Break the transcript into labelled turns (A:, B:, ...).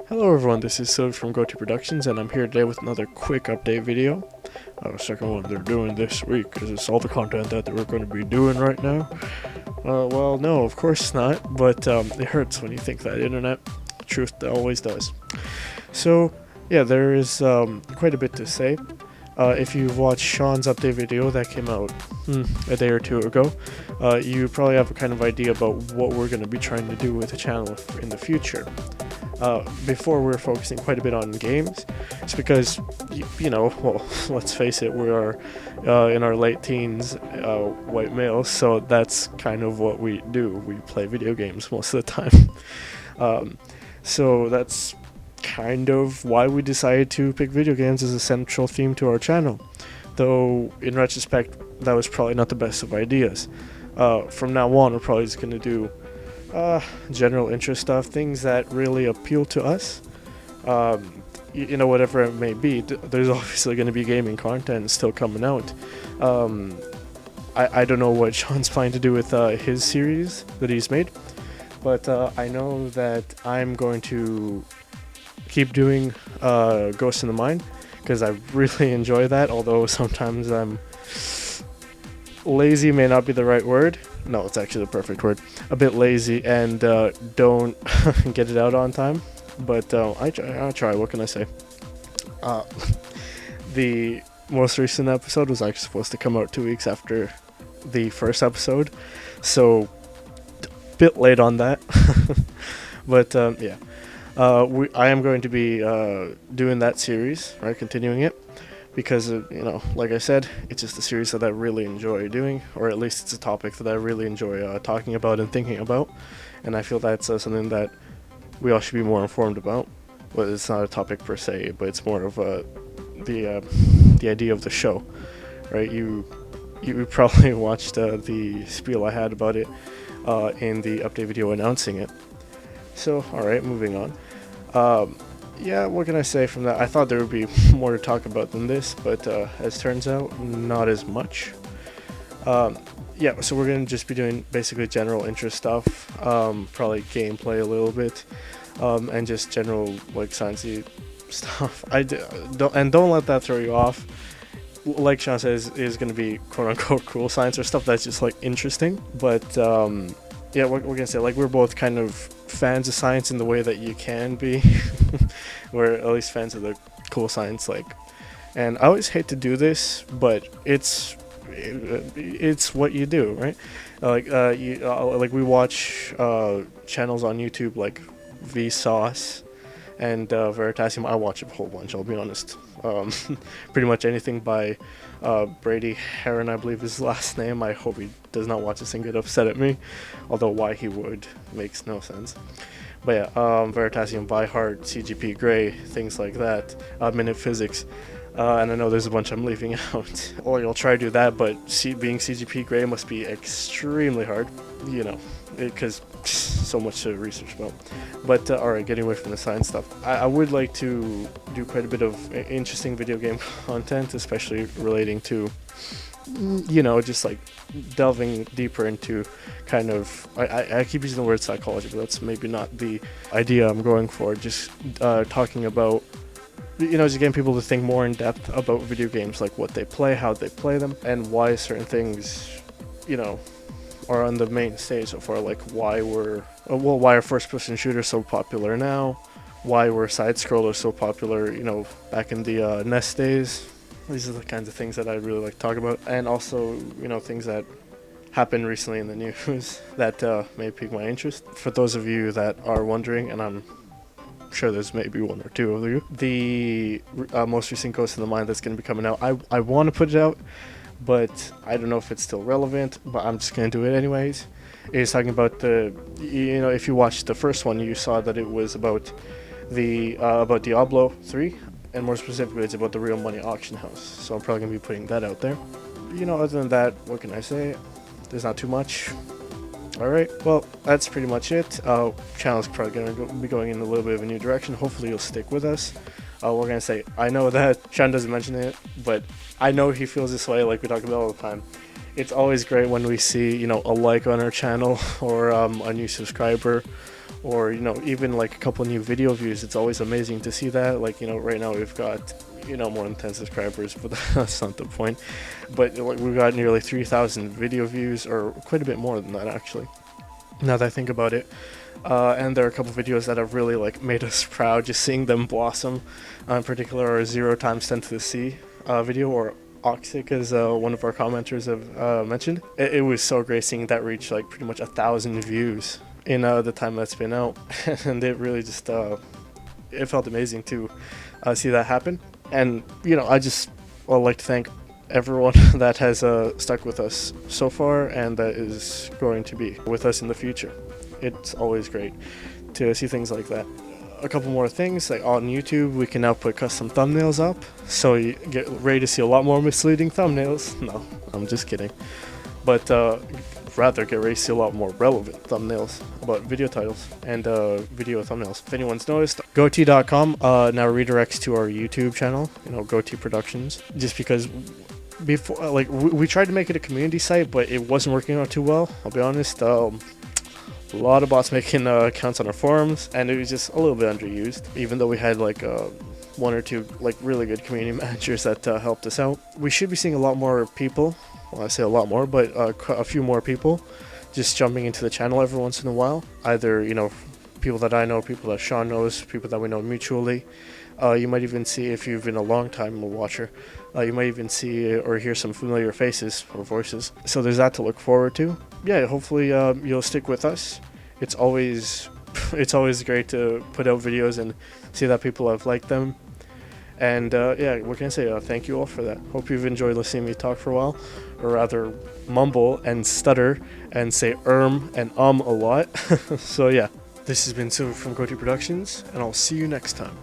A: Hello everyone, this is Silviu from GoateaProductions, and I'm here today with another quick update video. Second one they're doing this week, because it's all the content that we're going to be doing right now. Well, no, of course not, but it hurts when you think that, internet. Truth always does. So, yeah, there is quite a bit to say. If you've watched Sean's update video that came out a day or two ago, you probably have a kind of idea about what we're going to be trying to do with the channel in the future. Before we were focusing quite a bit on games. It's because, well, let's face it, we are in our late teens, white males, so that's kind of what we do. We play video games most of the time. So that's kind of why we decided to pick video games as a central theme to our channel. Though, in retrospect, that was probably not the best of ideas. From now on, we're probably just going to do general interest stuff, things that really appeal to us. Whatever it may be. There's obviously going to be gaming content still coming out. I don't know what Sean's planning to do with his series that he's made, but I know that I'm going to keep doing Ghost in the Mind, because I really enjoy that, although sometimes I'm lazy, may not be the right word. No, it's actually the perfect word. A bit lazy and don't get it out on time. But I try. What can I say? The most recent episode was actually supposed to come out 2 weeks after the first episode, so a bit late on that. But yeah, I am going to be doing that series, right? Continuing it. Because, like I said, it's just a series that I really enjoy doing, or at least it's a topic that I really enjoy talking about and thinking about, and I feel that's something that we all should be more informed about. Well, it's not a topic per se, but it's more of the idea of the show, right? You probably watched the spiel I had about it in the update video announcing it. So, alright, moving on. Yeah, what can I say from that? I thought there would be more to talk about than this, but as turns out, not as much. Yeah, so we're going to just be doing basically general interest stuff, probably gameplay a little bit, and just general, like, sciencey stuff. Don't let that throw you off. Like Sean says, is going to be quote-unquote cool science or stuff that's just, like, interesting, but yeah, what we're gonna say, like, we're both kind of fans of science in the way that you can be. We're at least fans of the cool science, like, and I always hate to do this, but it's what you do, right? Like we watch channels on YouTube like Vsauce and Veritasium. I watch a whole bunch, I'll be honest. Pretty much anything by Brady Heron, I believe is his last name. I hope he does not watch this and get upset at me, although why he would makes no sense. But yeah, Veritasium, by Heart, CGP Grey, things like that, Minute Physics, and I know there's a bunch I'm leaving out. Or you'll try to do that, but being CGP Grey must be extremely hard, because so much to research about. But alright, getting away from the science stuff, I would like to do quite a bit of interesting video game content, especially relating to, just like delving deeper into kind of, I keep using the word psychology, but that's maybe not the idea I'm going for. Just talking about, just getting people to think more in depth about video games, like what they play, how they play them, and why certain things, are on the main stage so far, like why are first-person shooters so popular now, why were side-scrollers so popular, back in the NES days. These are the kinds of things that I'd really like to talk about, and also, things that happened recently in the news that may pique my interest. For those of you that are wondering, and I'm sure there's maybe one or two of you, the most recent Ghost in the Mind that's going to be coming out, I want to put it out, but I don't know if it's still relevant, but I'm just going to do it anyways. It's talking about if you watched the first one, you saw that it was about about Diablo 3, and more specifically, it's about the real money auction house. So I'm probably going to be putting that out there. Other than that, what can I say? There's not too much. Alright, well, that's pretty much it. Channel's probably going to be going in a little bit of a new direction. Hopefully you'll stick with us. We're going to say, I know that Sean doesn't mention it, but I know he feels this way, like we talk about all the time. It's always great when we see, a like on our channel, or a new subscriber, or even like a couple new video views. It's always amazing to see that. Like right now we've got more than 10 subscribers, but that's not the point. But like we've got nearly 3,000 video views, or quite a bit more than that actually, now that I think about it. And there are a couple videos that have really like made us proud, just seeing them blossom. In particular, our 0 times 10 to the C video, or Oxic, as one of our commenters have mentioned. It was so great seeing that reach like pretty much 1,000 views in the time that's been out. And it really just it felt amazing to see that happen. And I just would like to thank everyone that has stuck with us so far, and that is going to be with us in the future. It's always great to see things like that. A couple more things, like on YouTube we can now put custom thumbnails up, so you get ready to see a lot more misleading thumbnails. No, I'm just kidding. But rather get ready to see a lot more relevant thumbnails about video titles and video thumbnails. If anyone's noticed, GoateaProductions now redirects to our YouTube channel, GoateaProductions, just because before, like, we tried to make it a community site, but it wasn't working out too well, I'll be honest. A lot of bots making accounts on our forums, and it was just a little bit underused, even though we had like 1 or 2 like really good community managers that helped us out. We should be seeing a lot more people, well, I say a lot more, but a few more people just jumping into the channel every once in a while. Either people that I know, people that Sean knows, people that we know mutually. You might even see, if you've been a long time watcher, you might even see or hear some familiar faces or voices. So there's that to look forward to. Yeah, hopefully you'll stick with us. It's always great to put out videos and see that people have liked them. And yeah, what can I say? Thank you all for that. Hope you've enjoyed listening to me talk for a while, or rather mumble and stutter and say and a lot. So yeah, this has been Silviu from GoateaProductions, and I'll see you next time.